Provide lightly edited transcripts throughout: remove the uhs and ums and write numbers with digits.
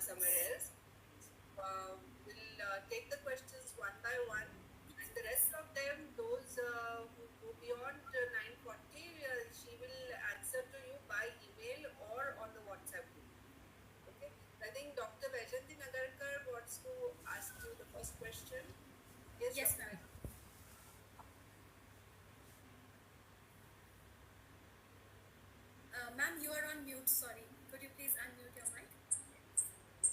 somewhere else. We'll take the questions one by one, and the rest of them, those who go beyond 9:40, she will answer to you by email or on the WhatsApp group. Okay. I think Dr. Vaijayanti Nagarkar wants to ask you the first question. Yes, Dr. ma'am. Ma'am, you are on mute. Sorry. Could you please unmute your mic?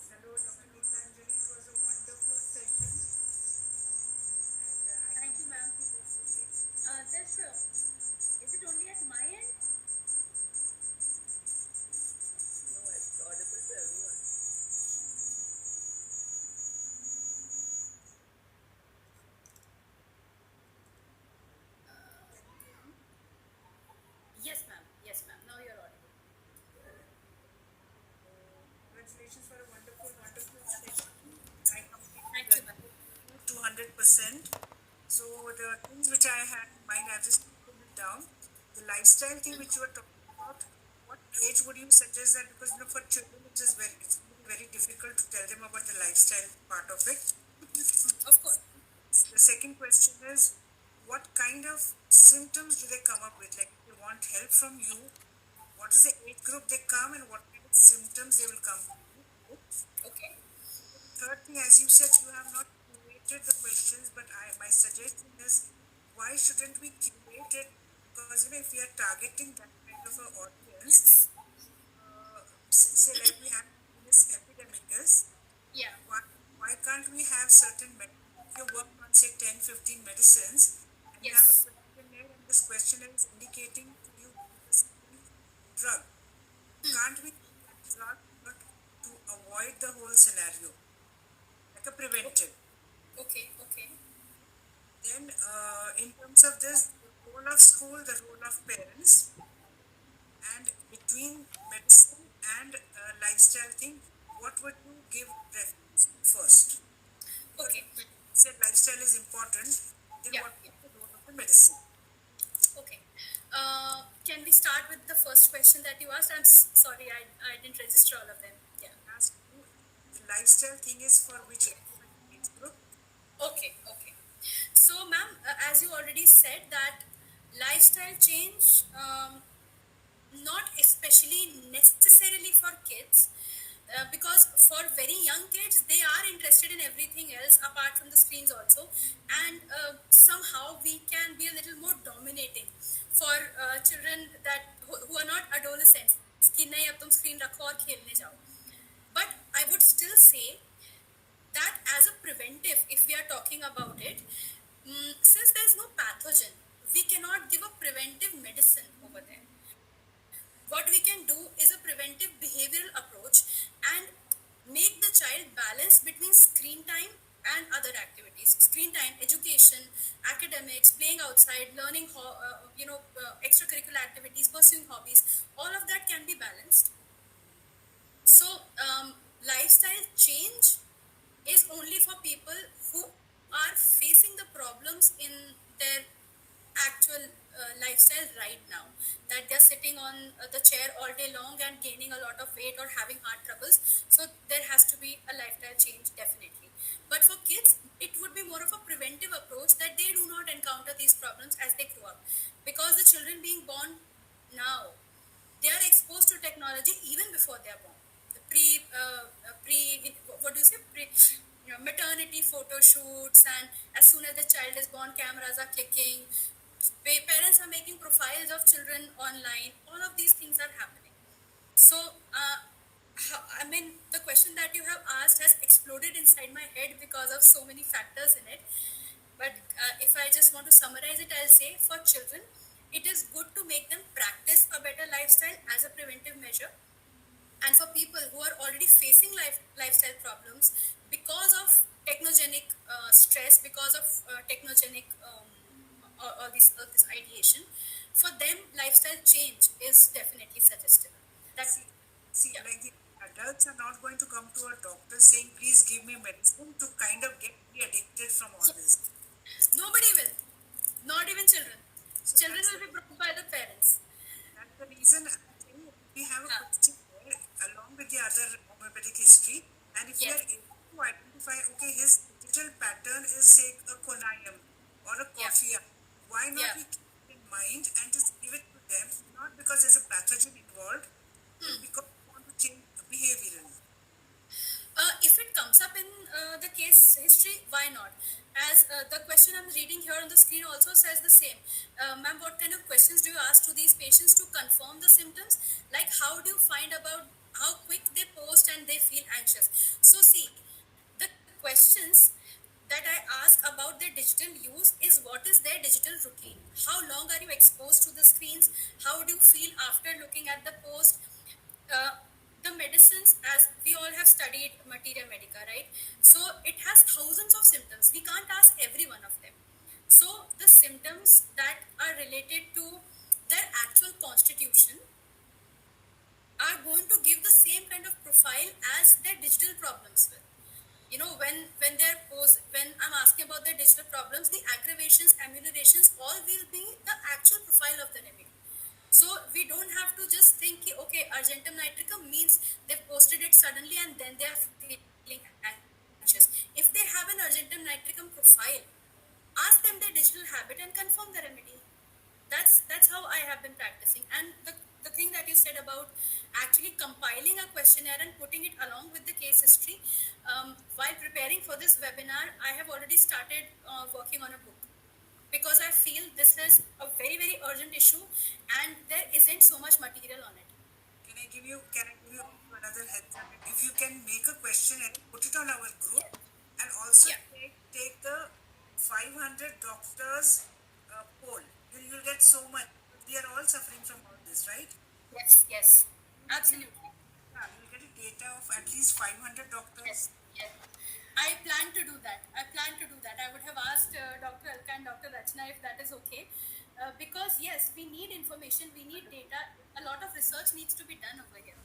Hello, Dr. Geetanjali. It was a wonderful session. Thank you, ma'am. Just, is it only at my end? No, it's audible to everyone. Yes, ma'am. Yes, ma'am. Now you're audible. Congratulations for a wonderful, wonderful session. I Thank you, completed ma'am. 200%. So the things which I had in mind, I've just put it down. The lifestyle thing which you were talking about, what age would you suggest that? Because for children it's very difficult to tell them about the lifestyle part of it. Of course. The second question is, what kind of symptoms do they come up with? Like, they want help from you. What is the age group they come, and what kind of symptoms they will come with? Okay. Third thing, as you said, you have not curated the questions, but my suggestion is, why shouldn't we curate it? Because if we are targeting that kind of an audience, say like we have this epidemics, Yeah. why can't we have certain if you work on say 10, 15 medicines, and you have a Yes. questionnaire, and this questionnaire is indicating to you a certain drug? Can't we use that drug to avoid the whole scenario, like a preventive? Okay. Okay. Then, in terms of this, the role of school, the role of parents, and between medicine and lifestyle thing, what would you give preference first? Because Okay. you said lifestyle is important, then Yeah. what Yeah. is the role of the medicine? Okay. Can we start with the first question that you asked? Sorry, I didn't register all of them. Yeah. Ask you, the lifestyle thing is for which age group? Okay. Okay. So, ma'am, as you already said, that lifestyle change, not especially necessarily for kids, because for very young kids they are interested in everything else apart from the screens also, and somehow we can be a little more dominating for children who are not adolescents कि नहीं अब तुम screen रखो और खेलने जाओ. But I would still say that as a preventive, if we are talking about it, since there is no pathogen, we cannot give a preventive medicine over there. What we can do is a preventive behavioral approach and make the child balance between screen time and other activities. Screen time, education, academics, playing outside, learning, extracurricular activities, pursuing hobbies, all of that can be balanced. So, lifestyle change is only for people who are facing the problems in their actual lifestyle right now, that they're sitting on the chair all day long and gaining a lot of weight or having heart troubles. So there has to be a lifestyle change, definitely. But for kids it would be more of a preventive approach, that they do not encounter these problems as they grow up, because the children being born now, they are exposed to technology even before they are born. The what do you say, maternity photo shoots, and as soon as the child is born, cameras are clicking, parents are making profiles of children online, all of these things are happening. So, I mean, the question that you have asked has exploded inside my head because of so many factors in it. But if I just want to summarize it, I'll say for children, it is good to make them practice a better lifestyle as a preventive measure. And for people who are already facing lifestyle problems because of technogenic stress, because of technogenic all this ideation, for them lifestyle change is definitely suggestible. That's See, yeah. like the adults are not going to come to a doctor saying, please give me medicine to kind of get me addicted from all this. Nobody will, not even children. So Children will be brought by the parents. that's the reason I'm saying we have a Yeah. question there along with the other homeopathic history. And if we Yeah. are able to identify, okay, his digital pattern is say a Konayam or a Yeah. coffee, why not Yeah. we keep it in mind and just give it to them, not because there's a pathogen involved, but because we want to change behaviorally. If it comes up in the case history, why not? As the question I'm reading here on the screen also says the same. Ma'am, what kind of questions do you ask to these patients to confirm the symptoms? Like, how do you find about how quick they post and they feel anxious? So, see, the questions that I ask about their digital use is what is their digital routine? How long are you exposed to the screens? How do you feel after looking at the post? uh, the medicines, as we all have studied materia medica, right? So it has thousands of symptoms. We can't ask every one of them. So the symptoms that are related to their actual constitution are going to give the same kind of profile as their digital problems will. You know, when I'm asking about their digital problems, the aggravations, ameliorations, all will be the actual profile of the remedy. So we don't have to just think, okay, argentum nitricum means they've posted it suddenly and then they are feeling anxious. If they have an argentum nitricum profile, ask them their digital habit and confirm the remedy. That's how I have been practicing. And the thing that you said about actually compiling a questionnaire and putting it along with the case history, while preparing for this webinar, I have already started working on a book because I feel this is a very, very urgent issue and there isn't so much material on it. Can I give you another heads up? If you can make a question and put it on our group, and also Yeah. take the 500 doctors poll, you'll get so much. We are all suffering from all this, right? Yes, yes. Absolutely. Yeah, you'll get a data of at least 500 doctors. Yes, yes. I plan to do that. I plan to do that. I would have asked Dr. Alka and Dr. Rachna if that is okay. Because, yes, we need information, we need data. A lot of research needs to be done over here.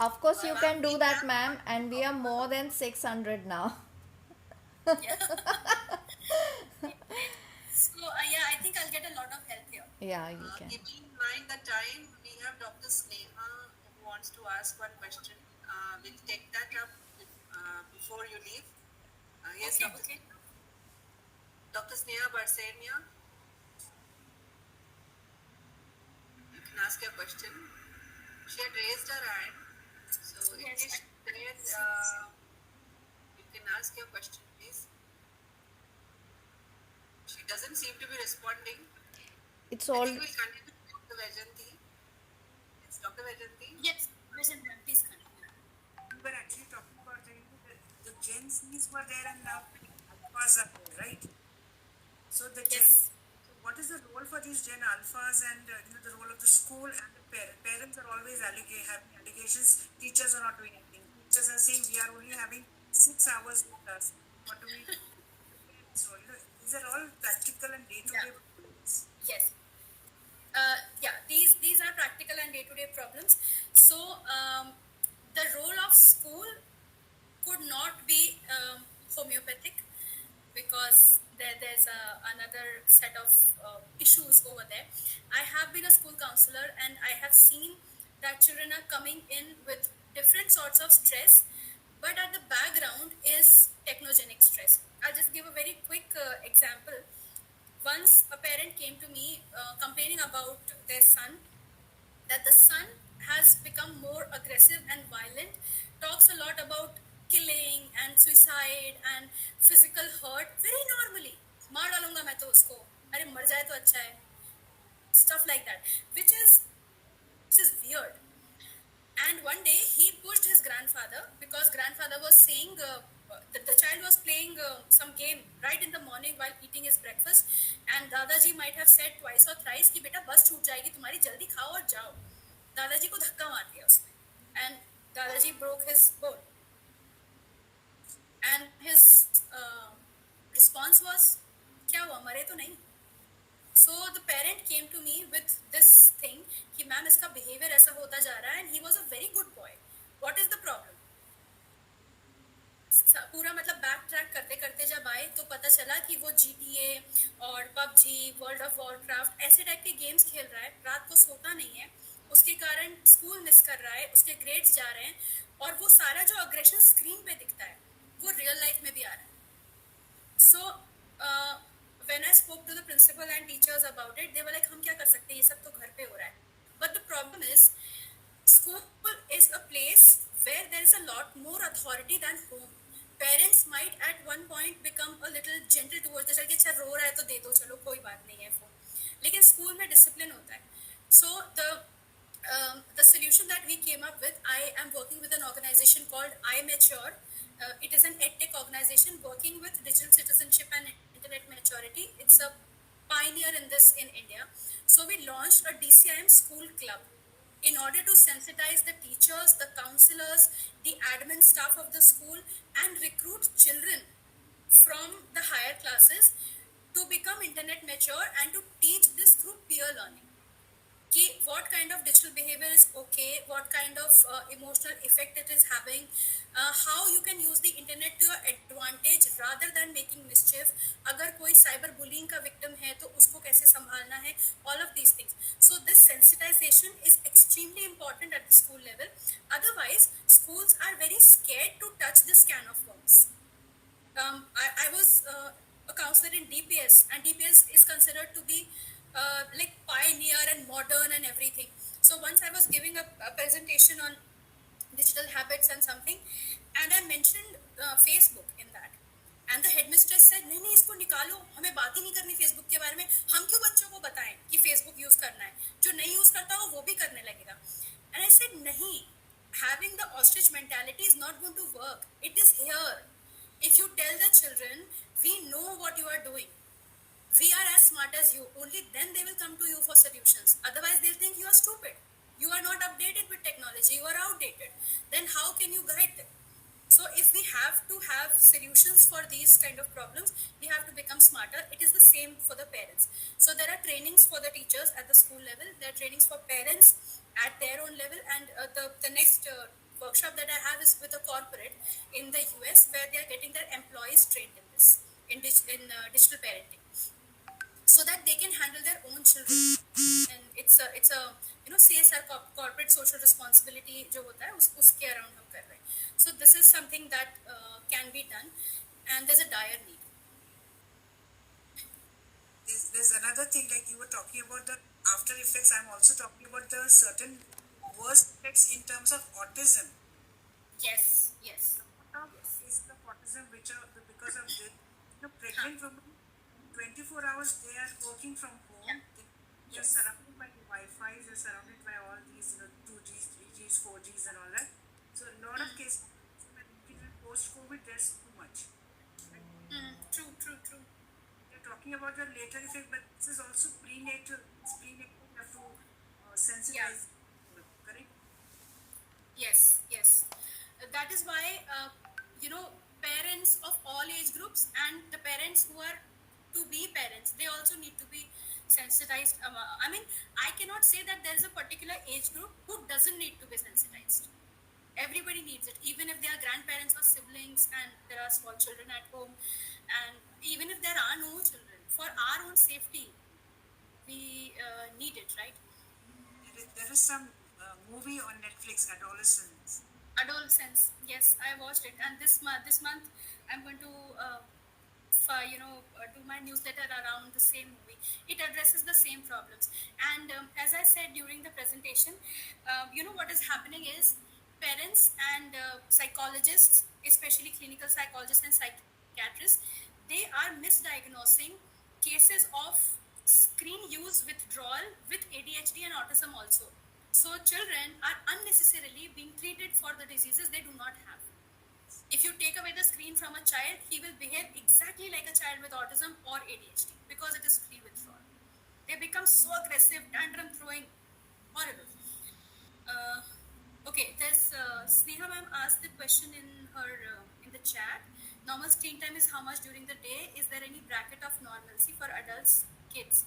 Of course, you can do that, ma'am, and we are more than 600 now. Yeah. Great. So, yeah, I think I'll get a lot of help here. Yeah, you can. Keeping in mind the time, we have Dr. Sneha who wants to ask one question. We'll take that up before you leave. Yes, Okay, Dr. okay. Dr. Sneha Barsenia, you can ask your question. She had raised her hand, so in Yes, case you can ask your question, please. She doesn't seem to be responding. It's I all. think we'll continue with Dr. Vajanti. It's Dr. Vajanti. yes, Vision, ma'am, please continue. We were actually talking about the Gen Zs were there and now alphas are there, right? So Yes. what is the role for these Gen alphas and the role of the school and the parents are always having allegations. Teachers are not doing anything. Teachers are saying we are only having 6 hours with us. What do we? So these are all practical and day-to-day problems. Yes. Yeah, these are practical and day-to-day problems. So the role of school could not be homeopathic because there's another set of issues over there. I have been a school counselor and I have seen that children are coming in with different sorts of stress, but at the background is technogenic stress. I'll just give a very quick example. Once a parent came to me complaining about their son, that the son has become more aggressive and violent, talks a lot about killing and suicide and physical hurt very normally. मार डालूंगा मैं तो उसको, अरे मर जाए तो अच्छा है, stuff like that, which is weird. And one day he pushed his grandfather because grandfather was saying the child was playing some game right in the morning while eating his breakfast, and दादाजी might have said twice or thrice कि बेटा बस छूट जाएगी तुम्हारी, जल्दी खाओ और जाओ. दादाजी को धक्का मार दिया उसने, and दादाजी broke his bone. And his response was, क्या हुआ, मरे तो नहीं? So the parent came to me with this thing कि मैम इसका behavior ऐसा होता जा रहा है and he was a very good boy. What is the problem? पूरा मतलब बैक ट्रैक करते करते जब आए तो पता चला कि वो GTA और PUBG, वर्ल्ड ऑफ वॉरक्राफ्ट ऐसे टाइप के गेम्स खेल रहा है, रात को सोता नहीं है, उसके कारण स्कूल मिस कर रहा है, उसके ग्रेड्स जा रहे हैं, और वो सारा जो अग्रेशन स्क्रीन पे दिखता है वो रियल लाइफ में भी आ रहा है. So, when I spoke to the principal and teachers about it, they were like, हम क्या कर सकते हैं, ये सब तो घर पे हो रहा है. But the problem is, school is a place where there is a lot more authority than home. Parents might at one point become a little gentle towards the child कि अच्छा रो रहा है तो दे दो, चलो कोई बात नहीं है फोन. लेकिन स्कूल में डिसिप्लिन होता है. So the solution that we came up with, I am working with an organization called iMature. It is an EdTech organization working with digital citizenship and internet maturity. It's a pioneer in this in India. So we launched a DCIM school club in order to sensitize the teachers, the counselors, the admin staff of the school, and recruit children from the higher classes to become internet mature and to teach this through peer learning. What kind of digital behavior is okay, what kind of emotional effect it is having, how you can use the internet to your advantage rather than making mischief. अगर कोई cyber bullying का victim है तो उसको कैसे संभालना है, all of these things. So this sensitization is extremely important at the school level. Otherwise, schools are very scared to touch this can of worms. I was a counselor in DPS, and DPS is considered to be like pioneer and modern and everything. So once I was giving a presentation on digital habits and something, and I mentioned Facebook in that. And the headmistress said, नहीं इसको निकालो, हमें बात ही नहीं करनी Facebook के बारे में, हम क्यों बच्चों को बताएं कि फेसबुक यूज करना है, जो नहीं यूज करता हो वो भी करने लगेगा. And I said, नहीं, having the ostrich mentality is not going to work. It is here. If you tell the children, we know what you are doing, we are as smart as you, only then they will come to you for solutions. Otherwise, they'll think you are stupid. You are not updated with technology. You are outdated. Then how can you guide them? So if we have to have solutions for these kind of problems, we have to become smarter. It is the same for the parents. So there are trainings for the teachers at the school level. There are trainings for parents at their own level. And the next workshop that I have is with a corporate in the US, where they are getting their employees trained in this, in digital parenting, so that they can handle their own children. And it's a CSR, corporate social responsibility जो होता है उसके around हम कर रहे हैं. So this is something that can be done, and there's a dire need. There's another thing, like you were talking about the after effects. I'm also talking about the certain worst effects in terms of autism. Yes. Is the autism which are because of this, pregnant women, 24 hours they are working from home. Yeah. They're surrounded by Wi-Fi. They're surrounded by all these 2Gs, 3Gs, 4Gs, and all that. So a lot of cases, post-COVID, there's too much. True. You're talking about the later effect, but this is also prenatal. It's prenatal. You have to sensitize. Correct? Yes. That is why parents of all age groups and the parents who are to be parents, they also need to be sensitized. I mean, I cannot say that there is a particular age group who doesn't need to be sensitized. Everybody needs it, even if they are grandparents or siblings and there are small children at home, and even if there are no children, for our own safety, we need it, right? There is some movie on Netflix, Adolescence. Yes, I watched it, and this month I'm going to do my newsletter around the same movie. It addresses the same problems, and as I said during the presentation, what is happening is parents and psychologists, especially clinical psychologists and psychiatrists, they are misdiagnosing cases of screen use withdrawal with ADHD and autism also. So children are unnecessarily being treated for the diseases they do not have. If you take away the screen from a child, he will behave exactly like a child with autism or ADHD because it is screen withdrawal. They become so aggressive, tantrum throwing, horrible. Okay, there's Sneha ma'am asked the question in the chat. Normal screen time is how much during the day? Is there any bracket of normalcy for adults, kids?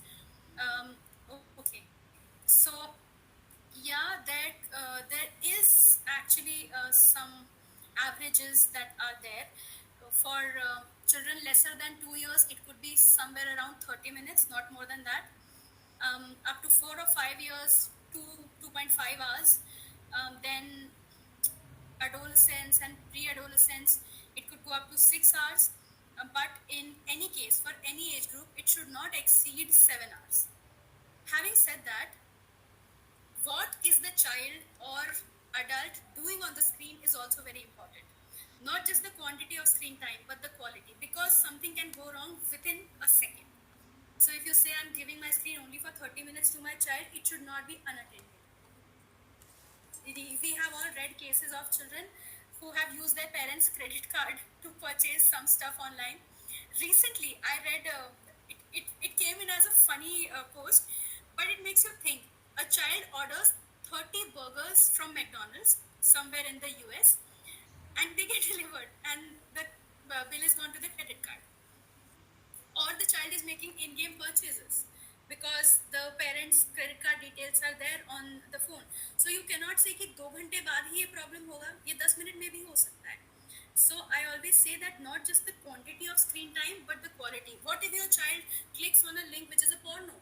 Okay, so yeah, there is actually some averages that are there. For children lesser than 2 years, it could be somewhere around 30 minutes, not more than that. Up to 4 or 5 years, 2.5 hours. Then adolescence and pre-adolescence, it could go up to 6 hours. But in any case, for any age group, it should not exceed 7 hours. Having said that, what is the child or adult doing on the screen is also very important. Not just the quantity of screen time, but the quality, because something can go wrong within a second. So if you say I'm giving my screen only for 30 minutes to my child, it should not be unattended. We have all read cases of children who have used their parents' credit card to purchase some stuff online. Recently, I read it came in as a funny post, but it makes you think. A child orders 30 burgers from McDonald's somewhere in the US, and they get delivered, and the bill is gone to the credit card. Or the child is making in-game purchases because the parents' credit card details are there on the phone. So you cannot say कि 2 घंटे बाद ही ये problem होगा, ये 10 minute में भी हो सकता है. So I always say that not just the quantity of screen time, but the quality. What if your child clicks on a link which is a porno?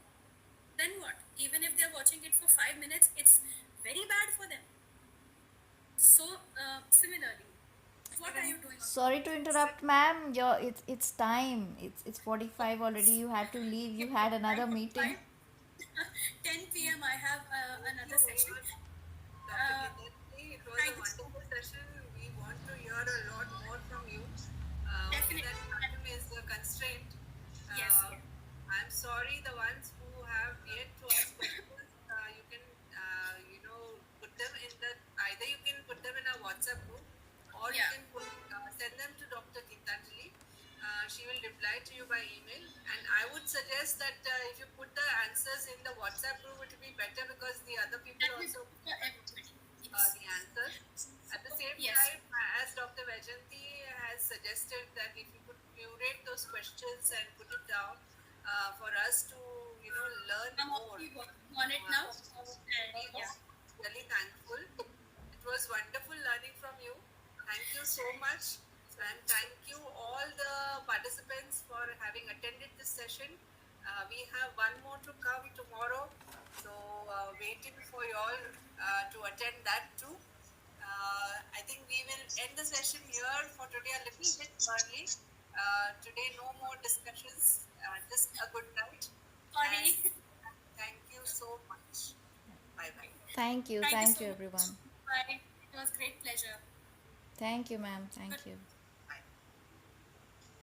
Then what? Even if they are watching it for 5 minutes, it's very bad for them. So similarly, what are you doing? Sorry to interrupt, ma'am. It's time. It's 45 already. You had to leave. You had another meeting. 10 p.m. I have another session. Dr. Gitati, it was a wonderful session. We want to hear a lot more from you. Definitely. That time is a constraint. Yes. I'm sorry, the ones who have yet to ask questions, you can, put them in either you can put them in a WhatsApp group, or you can send them to Dr. Gitanjali. She will reply to you by email. And I would suggest that if you put the answers in the WhatsApp group, it will be better because the other people also put the answers. At the same time, as Dr. Vajanti has suggested that if you could curate those questions and put it down for us to, learn more. On it now. Really thankful. It was wonderful learning from you. Thank you so much. And thank you all the participants for having attended this session. We have one more to come tomorrow. So waiting for you all to attend that too. I think we will end the session here for today a little bit early. Today no more discussions. Just a good night. Sorry. Thank you so much. Bye-bye. Thank you. Thank you Thank so you, much. everyone. Bye. It was great pleasure. Thank you, ma'am. Thank you.